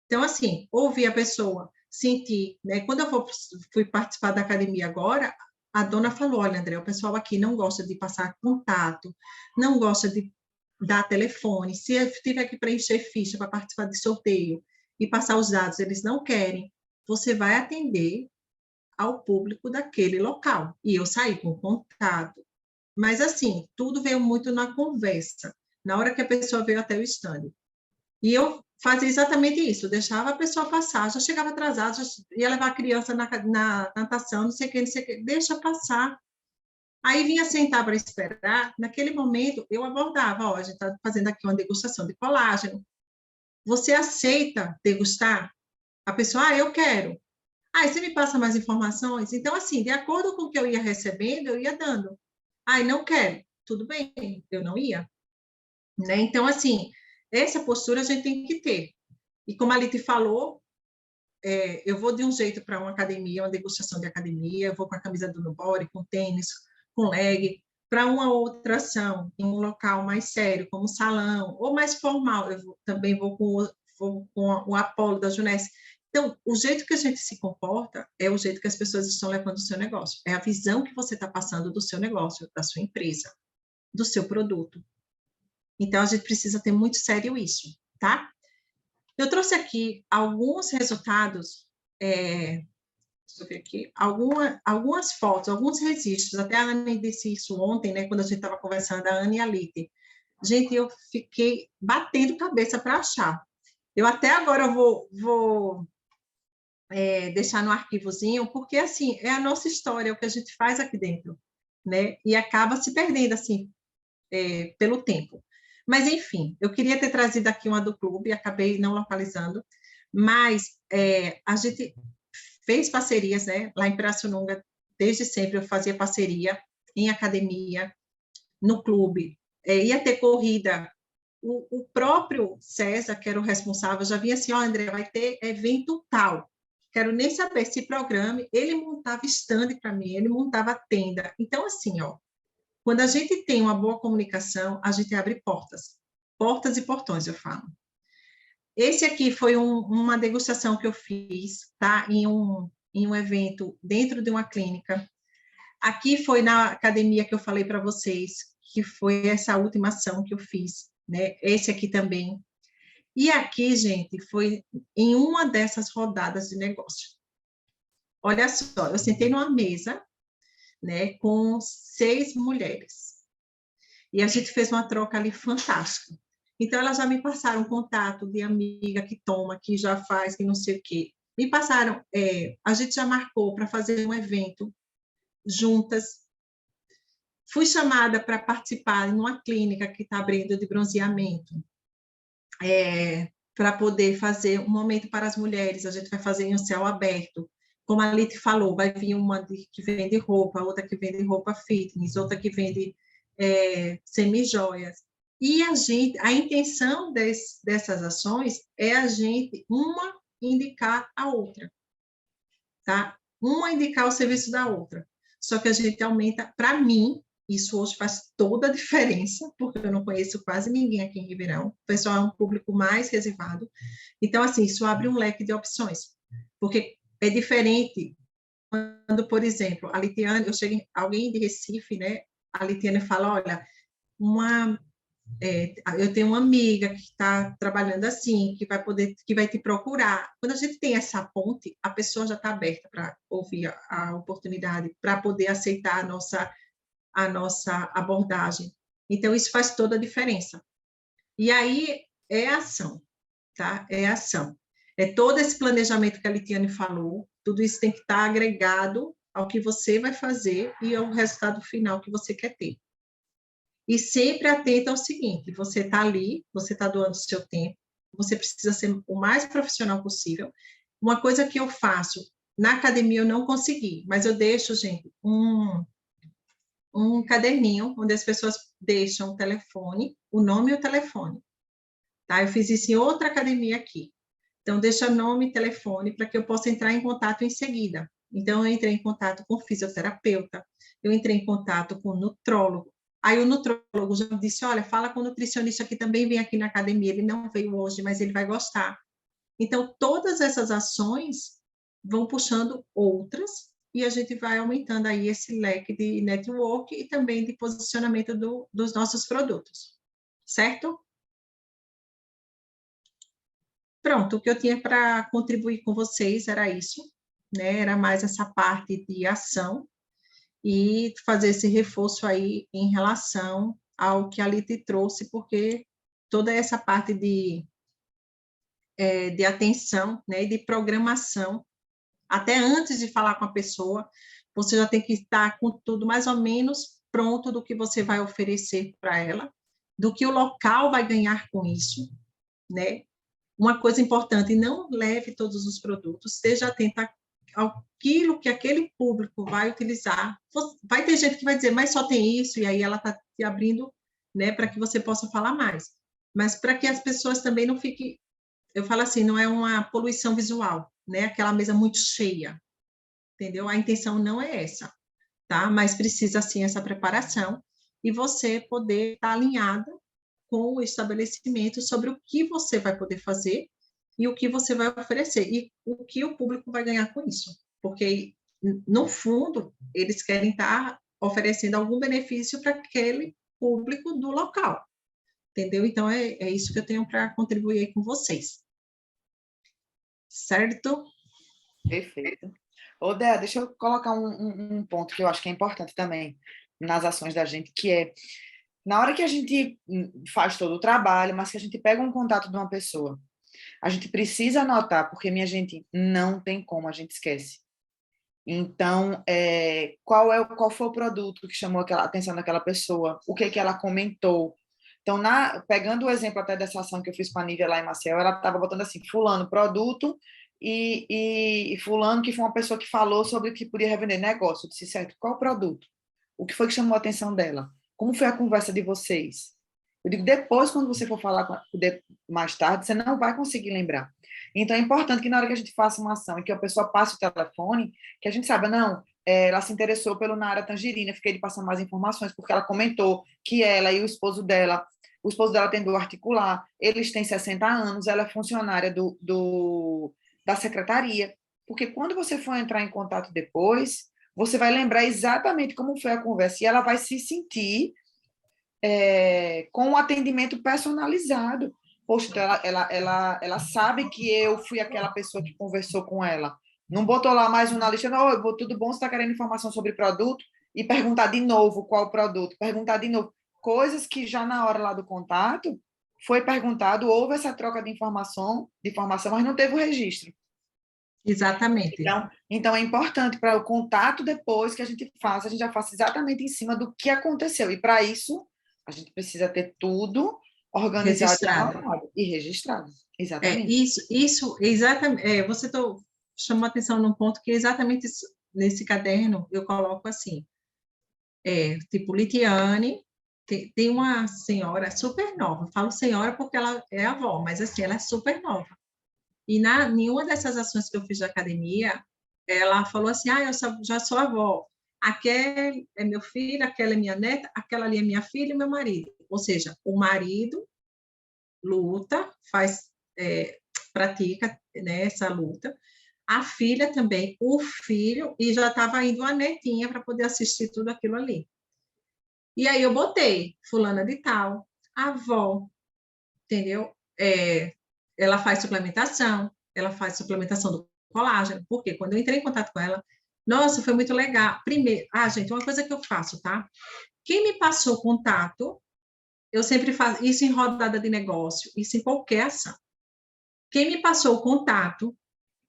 [SPEAKER 2] Então, assim, ouvir a pessoa, sentir, né? Quando eu fui participar da academia agora, a dona falou, olha, André, o pessoal aqui não gosta de passar contato, não gosta de dar telefone, se eu tiver que preencher ficha para participar de sorteio e passar os dados, eles não querem, você vai atender ao público daquele local. E eu saí com contato. Mas, assim, tudo veio muito na conversa, na hora que a pessoa veio até o stand. E eu fazia exatamente isso, deixava a pessoa passar, já chegava atrasada, já ia levar a criança na natação, não sei o que, deixa passar. Aí vinha sentar para esperar, naquele momento eu abordava, ó, a gente está fazendo aqui uma degustação de colágeno, você aceita degustar? A pessoa, eu quero. Você me passa mais informações? Então, assim, de acordo com o que eu ia recebendo, eu ia dando. Não quero. Tudo bem, eu não ia. Né? Então, assim, essa postura a gente tem que ter. E como a Liti falou, eu vou de um jeito para uma academia, uma degustação de academia, eu vou com a camisa do Nubori, com tênis, com leg, para uma outra ação, em um local mais sério, como salão, ou mais formal, também vou com o Apolo da Junesse. Então, o jeito que a gente se comporta é o jeito que as pessoas estão levando o seu negócio, é a visão que você está passando do seu negócio, da sua empresa, do seu produto. Então, a gente precisa ter muito sério isso, tá? Eu trouxe aqui alguns resultados, deixa eu ver aqui, algumas fotos, alguns registros, até a Ana disse isso ontem, né, quando a gente estava conversando, a Ana e a Lite. Gente, eu fiquei batendo cabeça para achar. Eu até agora vou deixar no arquivozinho, porque, assim, é a nossa história, é o que a gente faz aqui dentro, né, e acaba se perdendo, assim, pelo tempo. Mas, enfim, eu queria ter trazido aqui uma do clube, acabei não localizando, mas a gente fez parcerias, né? Lá em Pirassununga, desde sempre eu fazia parceria em academia, no clube, ia ter corrida. O próprio César, que era o responsável, já vinha assim, André, vai ter evento tal, quero nem saber, se programe, ele montava stand para mim, ele montava tenda. Então, assim, quando a gente tem uma boa comunicação, a gente abre portas e portões, eu falo. Esse aqui foi uma degustação que eu fiz, tá? Em um evento dentro de uma clínica. Aqui foi na academia que eu falei para vocês, que foi essa última ação que eu fiz, né? Esse aqui também. E aqui, gente, foi em uma dessas rodadas de negócio. Olha só, eu sentei numa mesa, né, com 6 mulheres. E a gente fez uma troca ali fantástica. Então, elas já me passaram contato de amiga que toma, que já faz, que não sei o quê. Me passaram, a gente já marcou para fazer um evento juntas. Fui chamada para participar em uma clínica que está abrindo de bronzeamento, para poder fazer um momento para as mulheres. A gente vai fazer em um céu aberto. Como a Lite falou, vai vir uma que vende roupa, outra que vende roupa fitness, outra que vende semi-joias. E a intenção dessas ações é a gente, uma indicar a outra, tá? Uma indicar o serviço da outra. Só que a gente aumenta, para mim, isso hoje faz toda a diferença, porque eu não conheço quase ninguém aqui em Ribeirão, o pessoal é um público mais reservado. Então, assim, isso abre um leque de opções, porque é diferente quando, por exemplo, a Litiane, alguém de Recife, né? A Litiane fala, olha, eu tenho uma amiga que está trabalhando assim, que vai te procurar. Quando a gente tem essa ponte, a pessoa já está aberta para ouvir a oportunidade, para poder aceitar a nossa abordagem. Então, isso faz toda a diferença. E aí, é ação, tá? É ação. É todo esse planejamento que a Litiane falou, Tudo isso tem que estar agregado ao que você vai fazer e ao resultado final que você quer ter. E sempre atenta ao seguinte, você está ali, você está doando o seu tempo, você precisa ser o mais profissional possível. Uma coisa que eu faço, na academia eu não consegui, mas eu deixo, gente, um caderninho onde as pessoas deixam o telefone, o nome e o telefone. Tá? Eu fiz isso em outra academia aqui. Então, deixa nome e telefone para que eu possa entrar em contato em seguida. Então, eu entrei em contato com o fisioterapeuta, eu entrei em contato com o nutrólogo. Aí o nutrólogo já disse, olha, fala com o nutricionista que também vem aqui na academia, ele não veio hoje, mas ele vai gostar. Então, todas essas ações vão puxando outras e a gente vai aumentando aí esse leque de network e também de posicionamento dos nossos produtos, certo? Pronto, o que eu tinha para contribuir com vocês era isso, né? Era mais essa parte de ação e fazer esse reforço aí em relação ao que a Lite trouxe, porque toda essa parte de atenção, né, e de programação, até antes de falar com a pessoa, você já tem que estar com tudo mais ou menos pronto do que você vai oferecer para ela, do que o local vai ganhar com isso, né? Uma coisa importante, não leve todos os produtos, esteja atenta àquilo que aquele público vai utilizar. Vai ter gente que vai dizer, mas só tem isso, e aí ela está te abrindo, né, para que você possa falar mais. Mas para que as pessoas também não fiquem, eu falo assim, não é uma poluição visual, né, aquela mesa muito cheia, entendeu? A intenção não é essa, tá? Mas precisa, sim, essa preparação e você poder estar alinhada com o estabelecimento sobre o que você vai poder fazer e o que você vai oferecer e o que o público vai ganhar com isso. Porque, no fundo, eles querem estar oferecendo algum benefício para aquele público do local, entendeu? Então, é isso que eu tenho para contribuir aí com vocês. Certo?
[SPEAKER 1] Perfeito. Ô, Dea, deixa eu colocar um ponto que eu acho que é importante também nas ações da gente, que é, na hora que a gente faz todo o trabalho, mas que a gente pega um contato de uma pessoa, a gente precisa anotar, porque, minha gente, não tem como, a gente esquece. Então, qual foi o produto que chamou a atenção daquela pessoa? O que ela comentou? Então, pegando o exemplo até dessa ação que eu fiz com a Nívia lá em Maciel, ela estava botando assim, fulano, produto, e fulano, que foi uma pessoa que falou sobre o que podia revender negócio. Eu disse, certo, qual o produto? O que foi que chamou a atenção dela? Como foi a conversa de vocês? Eu digo, depois, quando você for falar mais tarde, você não vai conseguir lembrar. Então, é importante que na hora que a gente faça uma ação e que a pessoa passe o telefone, que a gente saiba, não, ela se interessou pelo Nara Tangerina, fiquei de passar mais informações, porque ela comentou que ela e o esposo dela tem dor articular, eles têm 60 anos, ela é funcionária da secretaria. Porque quando você for entrar em contato depois, você vai lembrar exatamente como foi a conversa e ela vai se sentir com um atendimento personalizado. Poxa, então ela sabe que eu fui aquela pessoa que conversou com ela. Não botou lá mais um na lista, não, tudo bom, você está querendo informação sobre produto? E perguntar de novo qual o produto, perguntar de novo. Coisas que já na hora lá do contato foi perguntado, houve essa troca de informação, mas não teve o registro.
[SPEAKER 2] Exatamente.
[SPEAKER 1] Então é importante para o contato depois que a gente faça, a gente já faça exatamente em cima do que aconteceu. E para isso, a gente precisa ter tudo organizado e registrado. Exatamente.
[SPEAKER 2] Isso exatamente. Você chamou a atenção num ponto que exatamente nesse caderno eu coloco assim. Tipo, Litiane, tem uma senhora super nova. Eu falo senhora porque ela é avó, mas assim, ela é super nova. E nenhuma dessas ações que eu fiz de academia, ela falou assim, eu já sou avó. Aquele é meu filho, aquela é minha neta, aquela ali é minha filha e meu marido. Ou seja, o marido luta, pratica, né, essa luta. A filha também, o filho, e já estava indo a netinha para poder assistir tudo aquilo ali. E aí eu botei fulana de tal, avó, entendeu? Ela faz suplementação do colágeno, porque quando eu entrei em contato com ela, nossa, foi muito legal. Primeiro, gente, uma coisa que eu faço, tá? Quem me passou o contato, eu sempre faço isso em rodada de negócio, isso em qualquer ação. Quem me passou o contato,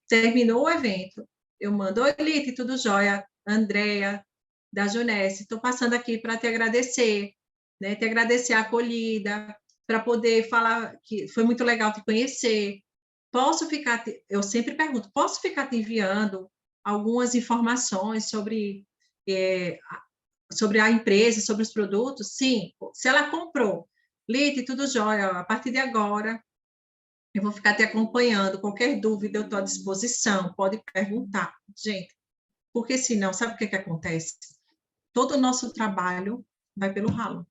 [SPEAKER 2] terminou o evento, eu mando, oi, Lite, tudo jóia? Andréia, da Junesse, estou passando aqui para te agradecer, né? Te agradecer a acolhida, para poder falar que foi muito legal te conhecer. Posso ficar, eu sempre pergunto, posso ficar te enviando algumas informações sobre a empresa, sobre os produtos? Sim. Se ela comprou, Lite, tudo jóia, a partir de agora, eu vou ficar te acompanhando, qualquer dúvida eu estou à disposição, pode perguntar. Gente, porque senão, sabe o que acontece? Todo o nosso trabalho vai pelo ralo.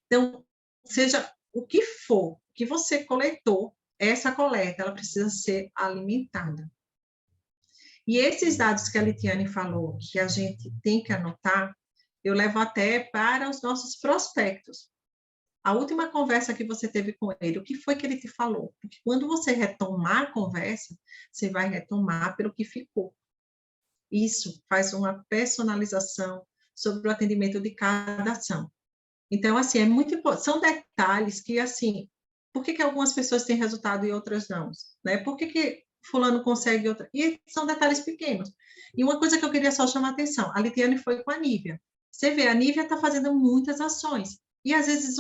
[SPEAKER 2] Então, seja o que for que você coletou, essa coleta, ela precisa ser alimentada. E esses dados que a Litiane falou, que a gente tem que anotar, eu levo até para os nossos prospectos. A última conversa que você teve com ele, o que foi que ele te falou? Porque quando você retomar a conversa, você vai retomar pelo que ficou. Isso faz uma personalização sobre o atendimento de cada ação. Então, assim, é muito importante. São detalhes que, assim, por que algumas pessoas têm resultado e outras não? Né? Por que fulano consegue outra? E são detalhes pequenos. E uma coisa que eu queria só chamar a atenção, a Litiane foi com a Nívia. Você vê, a Nívia está fazendo muitas ações. E, às vezes,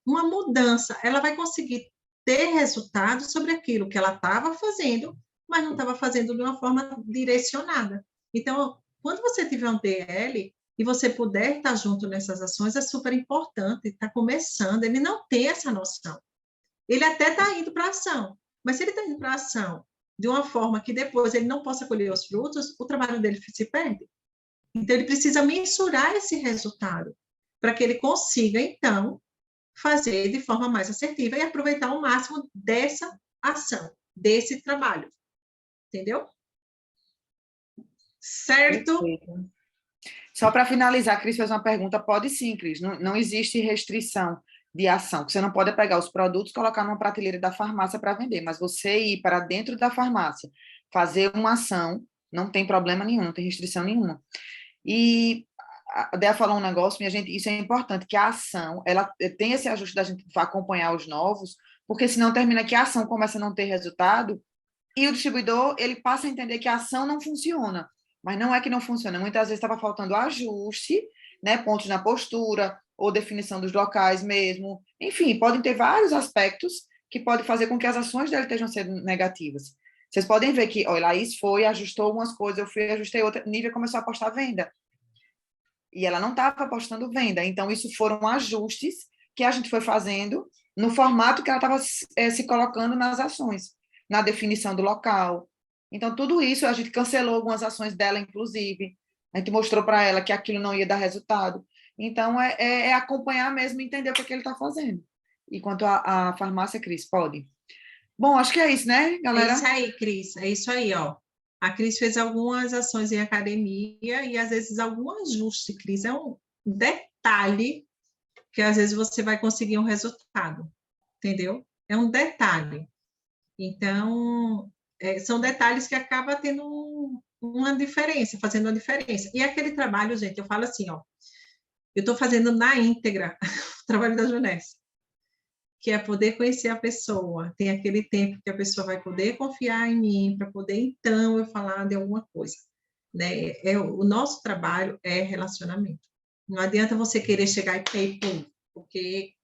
[SPEAKER 2] uma mudança, ela vai conseguir ter resultado sobre aquilo que ela estava fazendo, mas não estava fazendo de uma forma direcionada. Então, quando você tiver um DL, e você puder estar junto nessas ações, é super importante, está começando, ele não tem essa noção. Ele até está indo para a ação, mas se ele está indo para a ação de uma forma que depois ele não possa colher os frutos, o trabalho dele se perde. Então, ele precisa mensurar esse resultado, para que ele consiga, então, fazer de forma mais assertiva e aproveitar o máximo dessa ação, desse trabalho. Entendeu? Certo?
[SPEAKER 1] Perfeito. Só para finalizar, a Cris fez uma pergunta. Pode sim, Cris. Não existe restrição de ação. Você não pode pegar os produtos e colocar numa prateleira da farmácia para vender, mas você ir para dentro da farmácia, fazer uma ação, não tem problema nenhum, não tem restrição nenhuma. E a Dea falou um negócio, minha gente, isso é importante, que a ação, ela tem esse ajuste da gente acompanhar os novos, porque senão termina que a ação começa a não ter resultado e o distribuidor, ele passa a entender que a ação não funciona. Mas não é que não funciona. Muitas vezes estava faltando ajuste, né, pontos na postura, ou definição dos locais mesmo. Enfim, podem ter vários aspectos que podem fazer com que as ações dele estejam sendo negativas. Vocês podem ver que, olha, Laís foi, ajustou umas coisas, eu fui, ajustei outra. Nívia começou a apostar venda. E ela não estava apostando venda. Então, isso foram ajustes que a gente foi fazendo no formato que ela estava se colocando nas ações, na definição do local. Então, tudo isso, a gente cancelou algumas ações dela, inclusive. A gente mostrou para ela que aquilo não ia dar resultado. Então, é acompanhar mesmo e entender o que, é que ele está fazendo. E quanto à farmácia, Cris, pode. Bom, acho que é isso, né,
[SPEAKER 2] É
[SPEAKER 1] galera?
[SPEAKER 2] isso aí, Cris. É isso aí, ó. A Cris fez algumas ações em academia e, às vezes, algum ajuste, Cris. É um detalhe que, às vezes, você vai conseguir um resultado, entendeu? É um detalhe. Então, são detalhes que acabam tendo uma diferença, fazendo uma diferença. E aquele trabalho, gente, eu falo assim, ó, eu estou fazendo na íntegra o trabalho da Junesse, que é poder conhecer a pessoa, tem aquele tempo que a pessoa vai poder confiar em mim, para poder, então, eu falar de alguma coisa. Né? O nosso trabalho é relacionamento. Não adianta você querer chegar e pum, porque,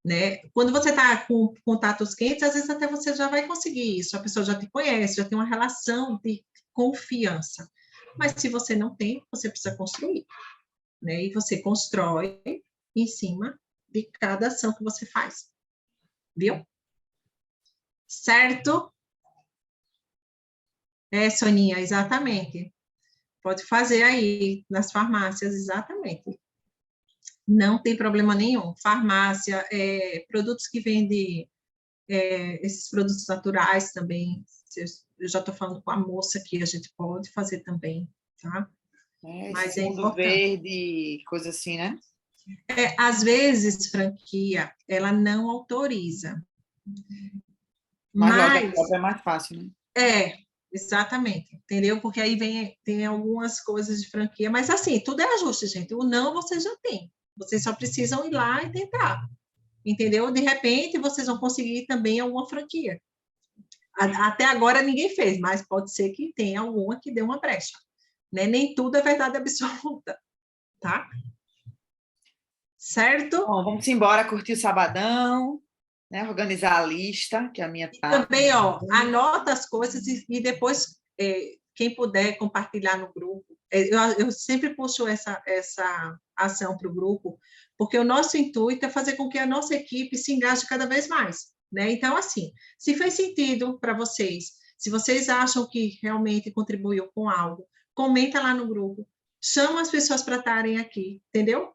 [SPEAKER 2] né, quando você está com contatos quentes, às vezes até você já vai conseguir isso, a pessoa já te conhece, já tem uma relação de confiança. Mas se você não tem, você precisa construir. Né? E você constrói em cima de cada ação que você faz. Viu? Certo? Soninha, exatamente. Pode fazer aí nas farmácias, exatamente. Não tem problema nenhum. Farmácia, produtos que vendem, esses produtos naturais também. Eu já estou falando com a moça que a gente pode fazer também, tá? Mas é
[SPEAKER 1] Fundo
[SPEAKER 2] importante.
[SPEAKER 1] verde, coisa assim, né?
[SPEAKER 2] Às vezes, franquia, ela não autoriza.
[SPEAKER 1] Mas loja
[SPEAKER 2] Mas,
[SPEAKER 1] própria é mais fácil, né?
[SPEAKER 2] exatamente, entendeu? Porque aí tem algumas coisas de franquia, mas assim, tudo é ajuste, gente. O não vocês já têm. Vocês só precisam ir lá e tentar, entendeu? De repente, vocês vão conseguir também alguma franquia. Até agora ninguém fez, mas pode ser que tenha alguma que dê uma brecha, né? Nem tudo é verdade absoluta, tá? Certo?
[SPEAKER 1] Bom, vamos embora curtir o sabadão, né? Organizar a lista, que a minha
[SPEAKER 2] E
[SPEAKER 1] tá.
[SPEAKER 2] também, ó, anota as coisas e depois, quem puder compartilhar no grupo. Eu sempre puxo essa ação para o grupo, porque o nosso intuito é fazer com que a nossa equipe se engaje cada vez mais, né? Então, assim, se fez sentido para vocês, se vocês acham que realmente contribuiu com algo, comenta lá no grupo, chama as pessoas para estarem aqui, entendeu?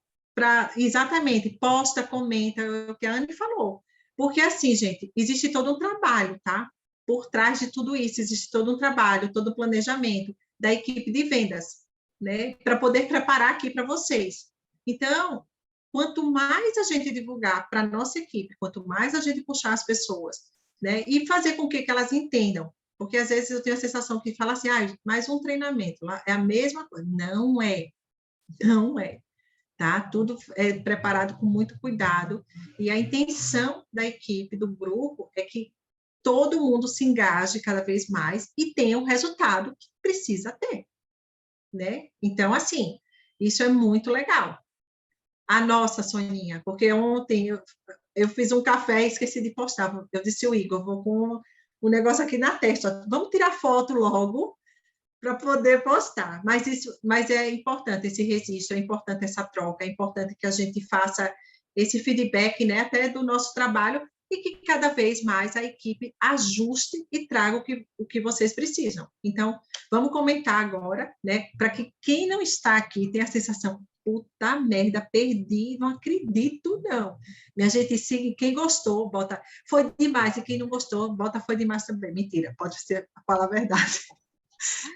[SPEAKER 2] Exatamente, posta, comenta, o que a Anne falou. Porque, assim, gente, existe todo um trabalho, tá? Por trás de tudo isso, existe todo um trabalho, todo o planejamento da equipe de vendas, né? Para poder preparar aqui para vocês. Então, quanto mais a gente divulgar para a nossa equipe, quanto mais a gente puxar as pessoas, né? E fazer com que elas entendam. Porque, às vezes, eu tenho a sensação que fala assim, mais um treinamento, é a mesma coisa. Não é. Não é, tá? Tudo é preparado com muito cuidado, e a intenção da equipe, do grupo, é que todo mundo se engaje cada vez mais e tenha o resultado que precisa ter, né? Então, assim, isso é muito legal. A nossa, Soninha, porque ontem eu fiz um café e esqueci de postar. Eu disse ao Igor, vou com o negócio aqui na testa, vamos tirar foto logo para poder postar. Mas é importante esse registro, é importante essa troca, é importante que a gente faça esse feedback, né, até do nosso trabalho, e que cada vez mais a equipe ajuste e traga o que vocês precisam. Então, vamos comentar agora, né, para que quem não está aqui tenha a sensação, puta merda, perdi, não acredito, não. Minha gente, siga, quem gostou, bota, foi demais, e quem não gostou, bota, foi demais também. Mentira, pode ser, falar a verdade.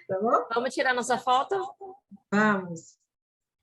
[SPEAKER 2] Tá bom?
[SPEAKER 3] Vamos tirar nossa foto?
[SPEAKER 2] Vamos.